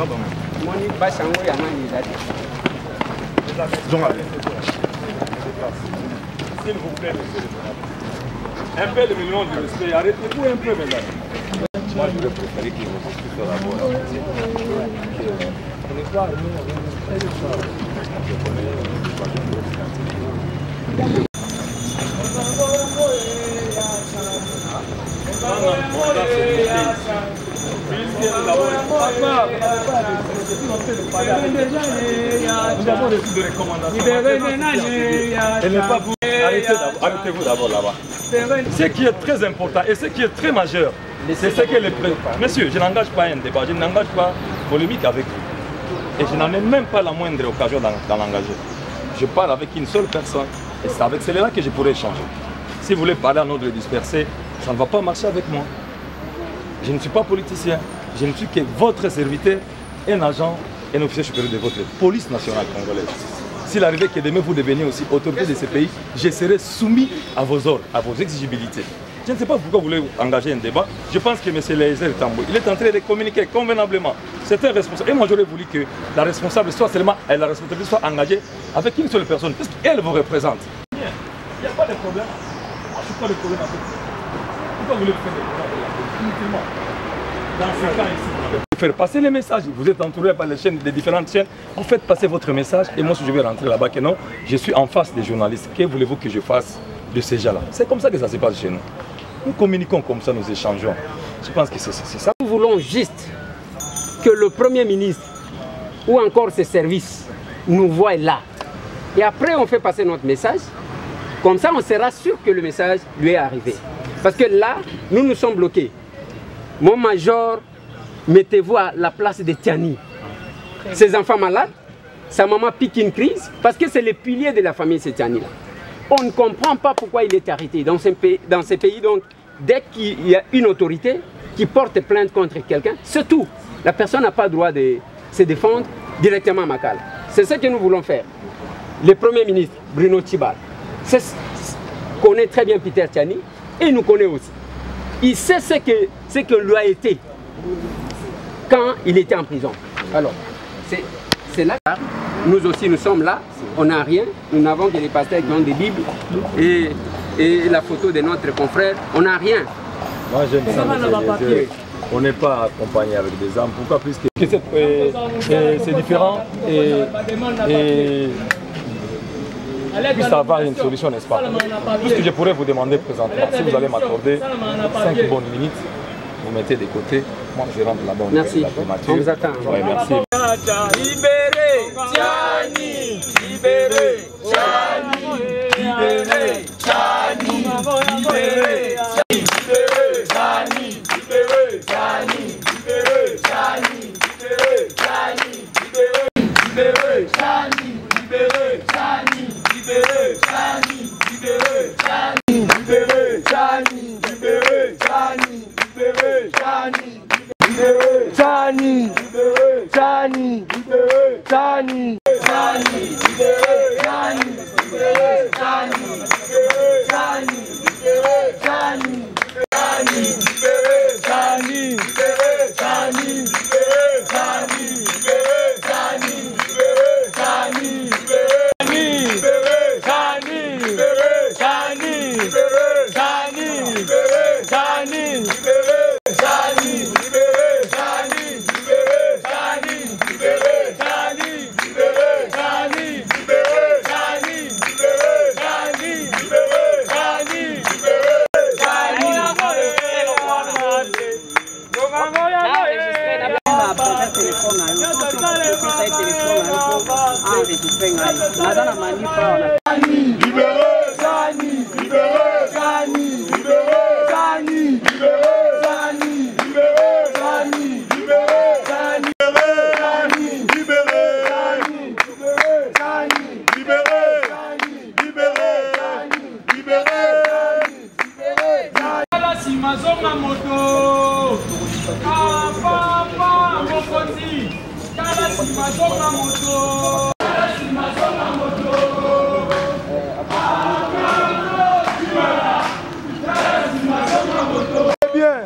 S'il vous plaît, monsieur le sénateur. Un peu le minimum de respect. Arrêtez-vous un peu, mesdames. Moi, je vais préférer qu'il vous puisse faire la bonne. Nous avons reçu des recommandations. Arrêtez-vous d'abord là-bas. Ce qui est très important et ce qui est très majeur, c'est ce que le président... Monsieur, je n'engage pas un débat, je n'engage pas polémique avec vous. Et je n'en ai même pas la moindre occasion d'en engager. Je parle avec une seule personne et c'est avec celle-là que je pourrais échanger. Si vous voulez parler en ordre dispersé, ça ne va pas marcher avec moi. Je ne suis pas politicien, je ne suis que votre serviteur, un agent, un officier supérieur de votre police nationale congolaise. S'il arrivait que demain vous deveniez aussi autorité de ce pays, je serai soumis à vos ordres, à vos exigibilités. Je ne sais pas pourquoi vous voulez engager un débat. Je pense que M. Lézer Tambo, il est en train de communiquer convenablement. C'est un responsable. Et moi j'aurais voulu que la responsable soit seulement, la responsabilité soit engagée avec une seule personne, puisqu'elle vous représente. Il n'y a pas de problème. Je ne suis pas de problème avec vous. Pourquoi vous voulez faire des problèmes avec la inutilement. Dans ce cas ici, faire passer les messages. Vous êtes entouré par les chaînes, des différentes chaînes. Vous faites passer votre message et moi si je vais rentrer là-bas, que non, je suis en face des journalistes. Que voulez-vous que je fasse de ces gens-là? C'est comme ça que ça se passe chez nous. Nous communiquons comme ça, nous échangeons. Je pense que c'est ça. Nous voulons juste que le Premier ministre ou encore ses services nous voient là. Et après, on fait passer notre message. Comme ça, on sera sûr que le message lui est arrivé. Parce que là, nous sommes bloqués. Mon major, mettez-vous à la place de Tiani. Ses enfants malades, sa maman pique une crise, parce que c'est le pilier de la famille, c'est Tiani là. On ne comprend pas pourquoi il est arrêté dans ces pays. Donc, dès qu'il y a une autorité qui porte plainte contre quelqu'un, c'est tout. La personne n'a pas le droit de se défendre directement à Makala. C'est ce que nous voulons faire. Le Premier ministre, Bruno Tchibar, connaît très bien Peter Tiani et il nous connaît aussi. Il sait ce que lui a été quand il était en prison. Alors, c'est là. Nous aussi, nous sommes là. On n'a rien. Nous n'avons que les pasteurs qui ont des Bibles et la photo de notre confrère. On n'a rien. Moi, j'aime ça. On n'est pas accompagné avec des armes. Pourquoi? Puisque c'est différent et puisse avoir une solution, n'est-ce pas? Tout ce que je pourrais vous demander présentement, si vous allez m'accorder 5 bonnes minutes, vous mettez de côté, moi je rentre là-bas. Merci, on vous attend. Ouais, merci. Libérez Tiani, libérez Tiani, libérez Tiani, libérez Tiani, libérez Tiani, libérez Tiani, libérez Tiani, libérez Tiani, libérez Tiani, libérez Tiani, libérez Tiani, libérez Tiani, libérez Tiani, libérez Tiani, libérez Tiani, libérez Tiani, libérez Tiani, Tiani, libérez Tiani, libérez Tiani, libérez Tiani, libérez Tiani, Tiani, libérez Tiani, libérez Tiani, libérez Tiani, libérez Tiani, libérez Tiani, libérez Tiani, libérez Tiani, libérez Tiani, libérez Tiani, libérez Tiani, libérez Tiani, libérez Tiani, libérez Tiani, libérez Tiani, libérez Tiani, libérez Tiani, libérez Tiani, bien.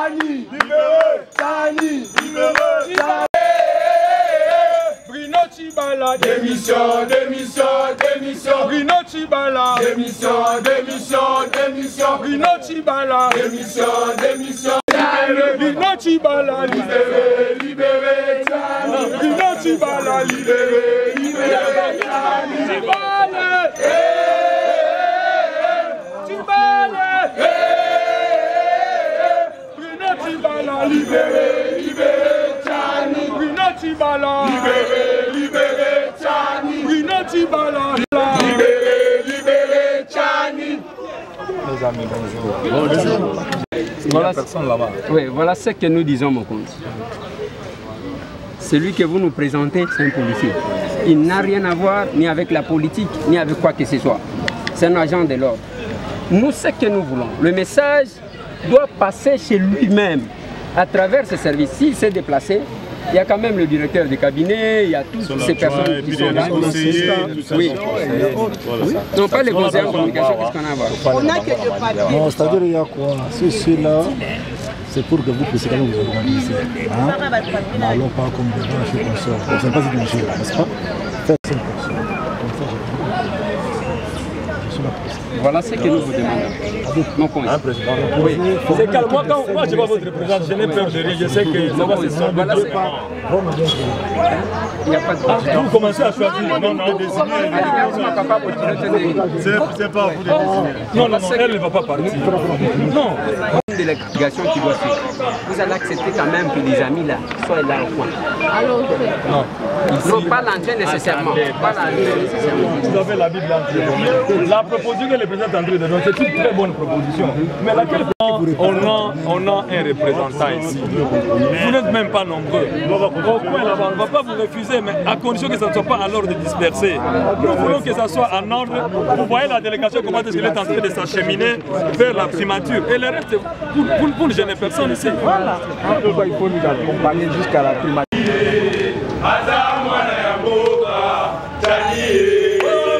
Tchani, Tchani, Bruno Tchibala, démission, démission, démission. Bruno Tchibala, démission, démission, démission. Bruno Tchibala, démission, démission. Bruno Tchibala, libéré, libéré. Bruno Tchibala, libéré, libéré. Tchibala, Tchibala, Bruno Tchibala, libéré, libéré. Tchani, Bruno Tchibala, libéré, libéré. Tchani, Bruno Tchibala, libéré, libéré. Tchani. Les amis, bonjour. Voilà, personne là-bas. Oui, voilà ce que nous disons, mon compte. Celui que vous nous présentez, c'est un policier. Il n'a rien à voir ni avec la politique, ni avec quoi que ce soit. C'est un agent de l'ordre. Nous, ce que nous voulons, le message doit passer chez lui-même, à travers ce service. S'il s'est déplacé, il y a quand même le directeur du cabinet, il y a toutes ces personnes qui sont là. Oui. Non, pas les conseillers en communication, qu'est-ce qu'on a à voir? On a que de papier. Non, c'est-à-dire il y a quoi? Ceci-là, c'est pour que vous puissiez quand même vous organiser. N'allons pas comme des gens chez consorts. Vous n'avez pas dit de gérer, n'est-ce pas? Faites 5%. Comme ça, je suis la presse. Voilà ce que nous vous demandons. Non, comment Un président. Oui. C'est calme. Moi, je vois votre représentant, je n'ai peur de rien. Je sais que ça va se sortir. Voilà, il n'y a pas de vous commencez à choisir. Non, non, c'est pas vous de non, non, elle ne va pas partir. Non. Une délégation qui doit suivre. Vous allez accepter quand même que les amis là soient là au coin. Alors, non. Non, pas l'entrée nécessairement. Pas l'entrée nécessairement. Vous avez la Bible entière. La proposition que le président André de donner, c'est une très bonne proposition. Mais laquelle on a un représentant ici. Vous n'êtes même pas nombreux. Au coin là-bas, on ne va pas vous refuser, mais à condition que ça ne soit pas à l'ordre de disperser. Nous voulons que ça soit en ordre. Vous voyez la délégation, comment est-ce qu'elle est en train de s'acheminer vers la primature. Et le reste, pour ne gêner personne ici. Voilà. Il faut nous accompagner jusqu'à la primature.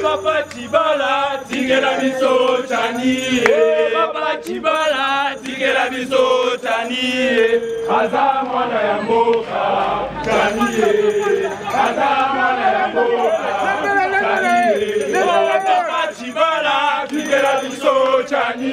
Papa Tchibala, tigela biso Tchani. Papa Tchibala, tigela biso Tchani. Aza mwana ya mboka Tchani. Aza mwana ya mboka Tchani. Papa Tchibala, tigela biso Tchani.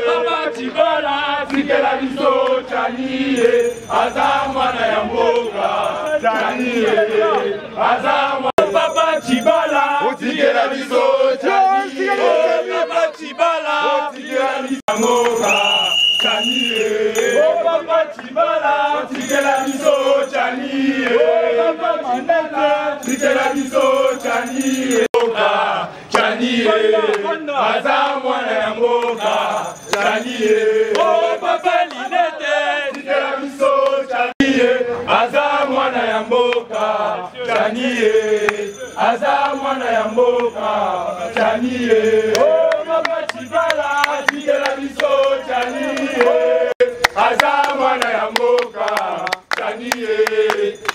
Papa Tchibala, tigela biso Tchani. Aza mwana ya mboka Tchani. Aza Papa Tchibala, tigela biso Tchani. Papa Tchibala, tigela biso moka Tchani. Papa Tchibala, tigela biso Tchani. Papa Tchibala, tigela biso Tchani. Moka Tchani. Aza mwana ya moka Tchani. Papa Linete, tigela biso Tchani. Aza mwana ya mboka Tchani. Aza mwana ya mboka Tchani. Papa Tchibala, tigela biso Tchani. Aza mwana ya mboka Tchani.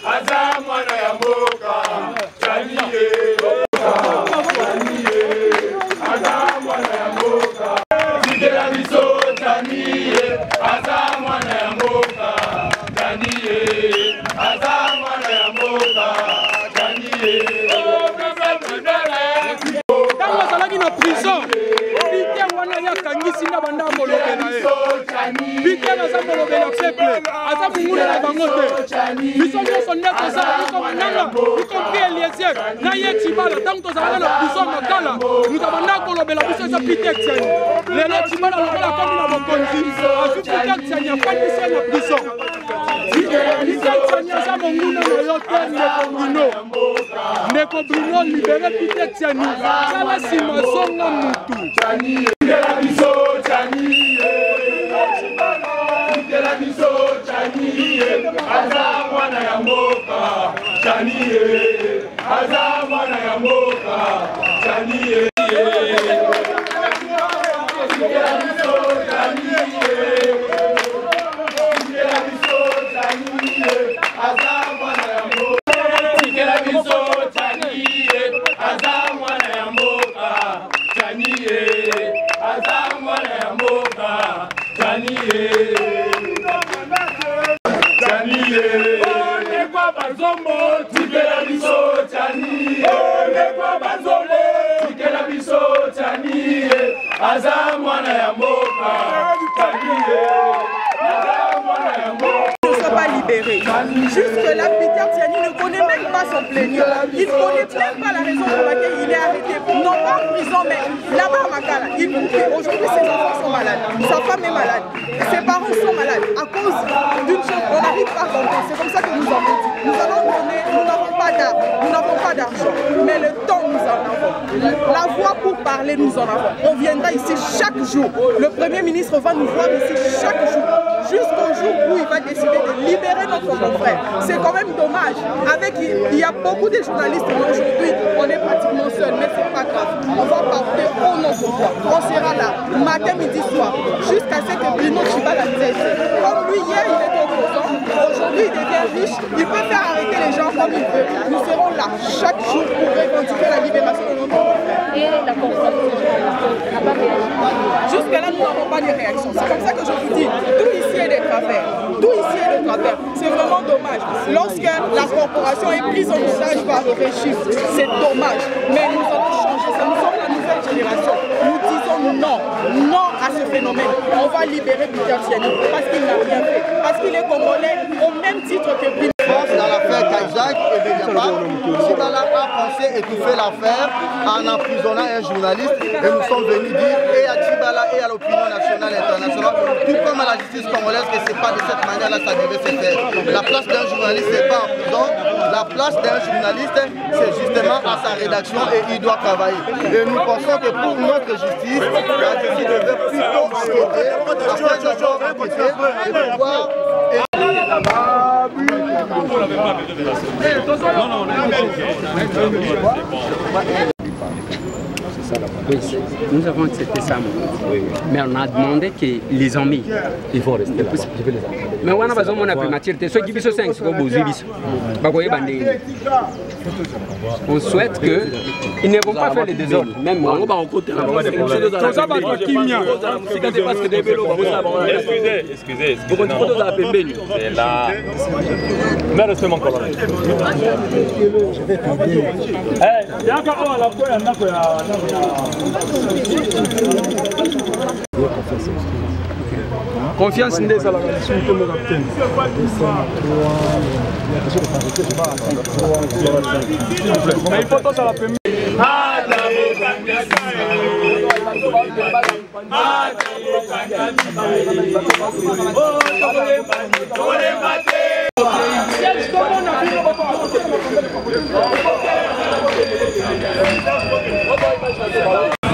Aza mwana ya mboka Tchani. Aza mwana ya mboka tigela biso Tchani. Aza mwana ya mboka Tchani. Aza mwana ya mboka Tchani. Tango azalaki na prison, bite wana yakangisi na banda molobela ye. Bite naza molobela peuple, aza munguna na bango te. Biso nyonso nde tozala, biso bananga, ycompris Eliezer, na ye Tchibala, tango tozalaka na prison makala, muta banda kolobela biso eza Peter Tchani. Lelo Tchibala lokola akomi na bokonzi, azwi Peter Tchani afandisi ye na prison. Peter Tchani aza monguna na yo te, ndeko Bruno. Ndeko Bruno libere Peter Tchani. Sala sima zonga mutu. Tigela biso Tchani. Tigela biso Tchani. Aza mwana ya mboka Tchani. Aza mwana ya mboka Tchani. Tigela biso Tchani. Tigela biso Tchani. Aza mwana ya mboka. Tigela biso Tchani. Aza mwana ya mboka Tchani. Aza mwana ya mboka Tchani. aza mwana ya mboka ne soit pas libéré. Jusque-là, Peter Tiani ne connaît même pas son plaignant. Il ne connaît même pas la raison pour laquelle il est arrêté. Non pas en prison, mais là-bas à Makala. Aujourd'hui, ses enfants sont malades. Sa femme est malade. Ses parents sont malades. À cause d'une chose, on n'arrive pas à comprendre. C'est comme ça que nous avons dit. Nous allons donner, nous n'avons pas d'argent. Nous n'avons pas d'argent. Mais le temps, nous en avons. La voix pour parler, nous en avons. On viendra ici chaque jour. Le Premier ministre va nous voir ici chaque jour. Jusqu'au jour où il va décider de libérer notre confrère. C'est quand même dommage. Il y a beaucoup de journalistes, mais aujourd'hui, on est pratiquement seul, mais c'est pas grave. On va porter au notre voix. On sera là, matin, midi, soir, jusqu'à ce que Bruno Tshibala cesse. Comme lui, hier, il était opposant, aujourd'hui, il devient riche, il peut faire arrêter les gens comme il veut. Nous serons là chaque jour pour revendiquer la libération de notre confrère. Et la conférence n'a pas réagi. Jusqu'à là, nous n'avons pas de réaction. C'est comme ça que je vous dis, tout ici est de travers. Tout ici est de travers. C'est vraiment dommage. Lorsque la corporation est prise en otage par le régime, c'est dommage. Mais nous allons changer ça. Nous sommes la nouvelle génération. Nous disons non. Non à ce phénomène. On va libérer Peter Tiani parce qu'il n'a rien fait. Parce qu'il est congolais au même titre que Bruno. Dans l'affaire Kajak et Mediapart, Tshibala a pensé étouffer l'affaire en emprisonnant un journaliste et nous sommes venus dire et à Tshibala et à l'opinion nationale et internationale, tout comme à la justice congolaise, que ce n'est pas de cette manière-là ça devait se faire. La place d'un journaliste, ce n'est pas en prison. La place d'un journaliste, c'est justement à sa rédaction et il doit travailler. Et nous pensons que pour notre justice, la justice devait plutôt enquêter afin de pouvoir enquêter et pouvoir... Oui, nous avons accepté ça, mais on a demandé qu'ils les ont mis. Il faut rester là-bas. Je vais les envoyer. Mais on a besoin de primature. On souhaite qu'ils ne vont pas faire les désordres. Même moi, excusez. C'est là. Mais restez mon colonel. Je vais t'aider. Confiance n'est pas la relation que le capitaine. Mais il faut tout ça la première.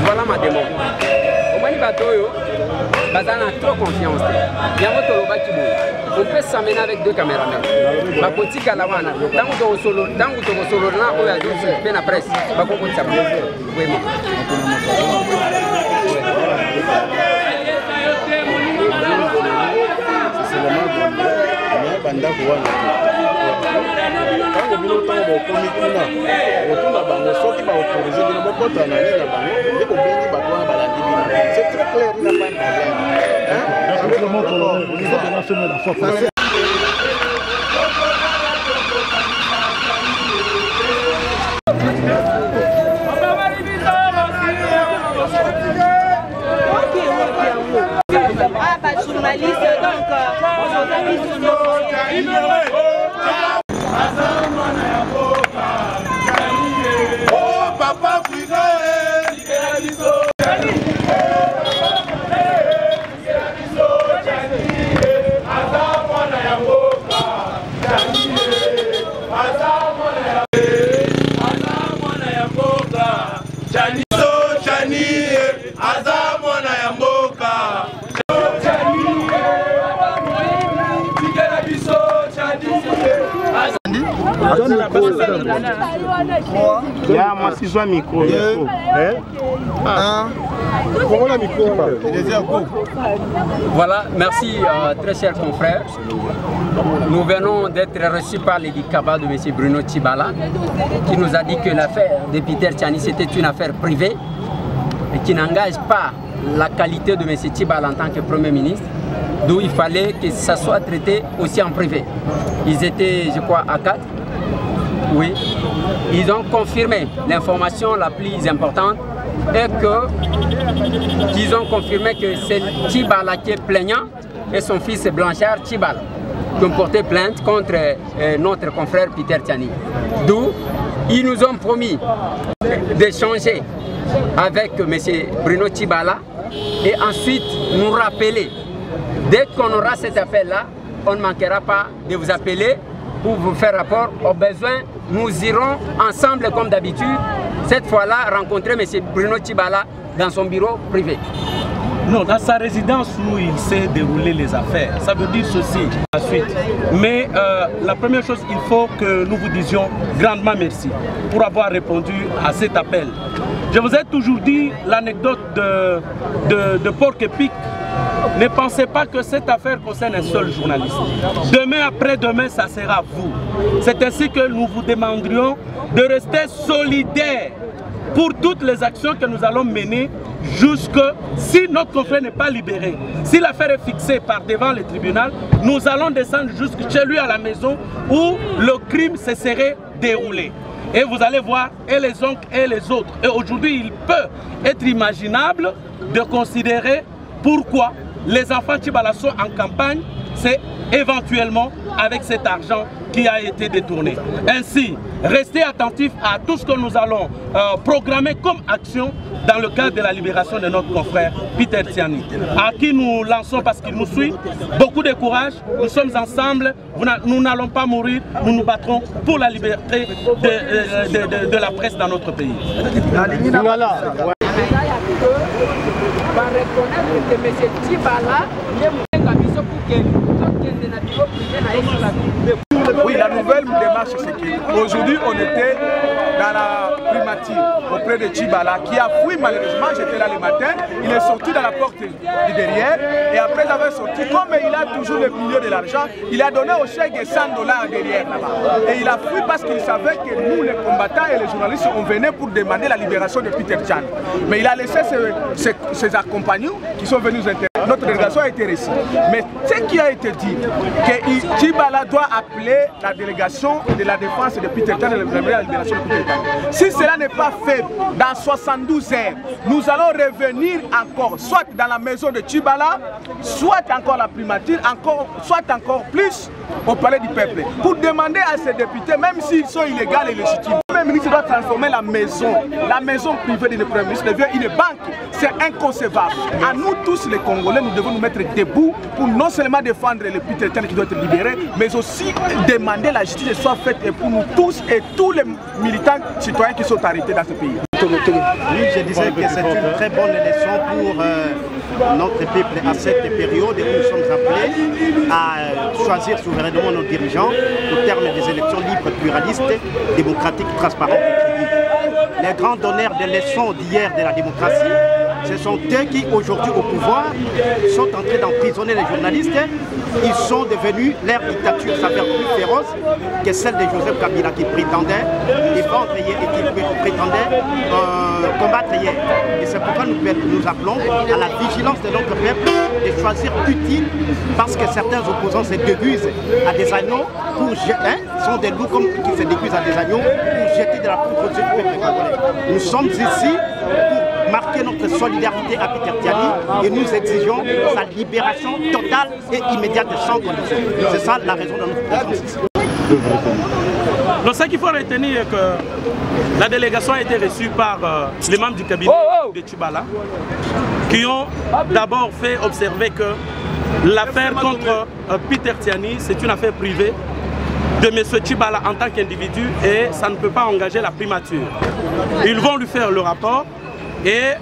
Voilà ma demande. Bazan a trop confiance. On peut s'amener avec 2 caméramans. Ma politique à la wana. Tant que solo, là, on a dit la presse. Vraiment. C'est très clair, il n'y a pas de problème. Journaliste, donc, oh papa Voilà, merci très chers confrères. Nous venons d'être reçus par l'édit Kaba de M. Bruno Tshibala qui nous a dit que l'affaire de Peter Tiani c'était une affaire privée et qui n'engage pas la qualité de M. Tshibala en tant que Premier ministre, d'où il fallait que ça soit traité aussi en privé. Ils étaient, je crois, à 4. Oui. Ils ont confirmé l'information la plus importante et qu'ils ont confirmé que c'est Tchibala qui est plaignant et son fils Blanchard Tchibala qui ont porté plainte contre notre confrère Peter Tiani. D'où ils nous ont promis d'échanger avec M. Bruno Tchibala et ensuite nous rappeler. Dès qu'on aura cet appel-là, on ne manquera pas de vous appeler pour vous faire rapport. Au besoin, nous irons ensemble comme d'habitude, cette fois-là, rencontrer M. Bruno Tchibala dans son bureau privé. Non, dans sa résidence où il s'est déroulé les affaires. Ça veut dire ceci, la suite. Mais la première chose, il faut que nous vous disions grandement merci pour avoir répondu à cet appel. Je vous ai toujours dit l'anecdote de Porc-Épic. Ne pensez pas que cette affaire concerne un seul journaliste. Demain, après-demain, ça sera vous. C'est ainsi que nous vous demanderions de rester solidaires pour toutes les actions que nous allons mener jusque si notre confrère n'est pas libéré. Si l'affaire est fixée par devant le tribunal, nous allons descendre jusque chez lui à la maison où le crime se serait déroulé. Et vous allez voir, et les oncles et les autres. Et aujourd'hui, il peut être imaginable de considérer pourquoi les enfants Tchibala sont en campagne, c'est éventuellement avec cet argent qui a été détourné. Ainsi, restez attentifs à tout ce que nous allons programmer comme action dans le cadre de la libération de notre confrère Peter Tiani, à qui nous lançons, parce qu'il nous suit, beaucoup de courage. Nous sommes ensemble, nous n'allons pas mourir, nous nous battrons pour la liberté de la presse dans notre pays. Voilà. Va reconnaître que M. Tchibala est Oui, la nouvelle démarche, c'est qu'aujourd'hui, on était dans la primature auprès de Tchibala qui a fui malheureusement. J'étais là le matin, il est sorti dans la porte du derrière et après avoir sorti, comme il a toujours le milieu de l'argent, il a donné au chèque $100 derrière là-bas. Et il a fui parce qu'il savait que nous, les combattants et les journalistes, on venait pour demander la libération de Peter Tiani. Mais il a laissé ses accompagnants qui sont venus nous intéresser. Notre délégation a été reçue. Mais ce qui a été dit, que Tchibala doit appeler la délégation de la défense de Peter Tiani, la libération de Peter Tiani. Si cela n'est pas fait dans 72 heures, nous allons revenir encore, soit dans la maison de Tchibala, soit encore la primature, soit encore plus au palais du peuple, pour demander à ces députés, même s'ils sont illégaux et légitimes, le Premier ministre doit transformer la maison privée du Premier ministre devient une banque. C'est inconcevable. À nous tous les Congolais, nous devons nous mettre debout pour non seulement défendre le Peter Tiani qui doit être libéré, mais aussi demander la justice soit faite pour nous tous et tous les militants citoyens qui sont arrêtés dans ce pays. Oui, je disais que c'est une très bonne leçon pour notre peuple à cette période où nous sommes appelés à choisir souverainement nos dirigeants au terme des élections libres, pluralistes, démocratiques, transparentes et crédibles. Les grands donneurs de leçons d'hier de la démocratie, ce sont eux qui, aujourd'hui au pouvoir, sont en train d'emprisonner les journalistes. Ils sont devenus, leur dictature s'avère plus féroce que celle de Joseph Kabila qui prétendait défendre hier et qui prétendait combattre hier. Et c'est pourquoi nous appelons à la vigilance de notre peuple de choisir utile, parce que certains opposants se déguisent à des agneaux pour jeter, sont des loups comme qui se déguisent à des agneaux pour jeter de la poudre aux yeux du peuple congolais. Nous sommes ici pour marquer notre solidarité à Peter Tiani et nous exigeons sa libération totale et immédiate sans condition. C'est ça la raison de notre présence ici. Donc ce qu'il faut retenir est que la délégation a été reçue par les membres du cabinet de Tchibala qui ont d'abord fait observer que l'affaire contre Peter Tiani, c'est une affaire privée de M. Tchibala en tant qu'individu et ça ne peut pas engager la primature. Ils vont lui faire le rapport et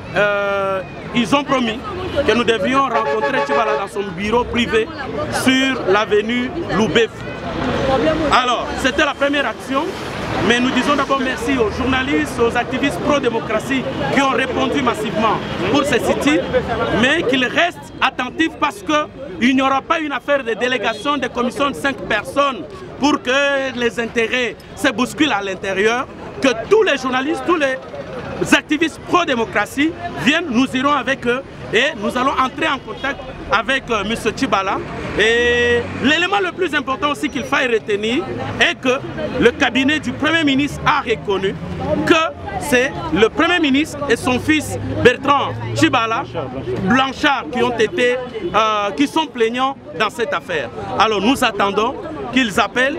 ils ont promis que nous devions rencontrer Tchibala dans son bureau privé sur l'avenue Loubef. Alors, c'était la première action, mais nous disons d'abord merci aux journalistes, aux activistes pro-démocratie qui ont répondu massivement pour ce sit-in, mais qu'ils restent attentifs parce qu'il n'y aura pas une affaire de délégation de commission de 5 personnes pour que les intérêts se bousculent à l'intérieur, que tous les journalistes, tous les activistes pro-démocratie viennent, nous irons avec eux et nous allons entrer en contact avec M. Tchibala. Et l'élément le plus important aussi qu'il faille retenir est que le cabinet du Premier ministre a reconnu que c'est le Premier ministre et son fils Bertrand Tchibala Blanchard qui sont plaignants dans cette affaire. Alors nous attendons qu'ils appellent,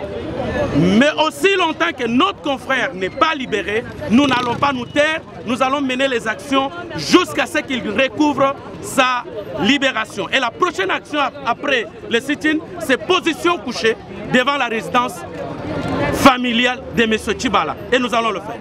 mais aussi longtemps que notre confrère n'est pas libéré, nous n'allons pas nous taire, nous allons mener les actions jusqu'à ce qu'il recouvre sa libération. Et la prochaine action après le sit-in, c'est position couchée devant la résidence familiale de M. Tchibala. Et nous allons le faire.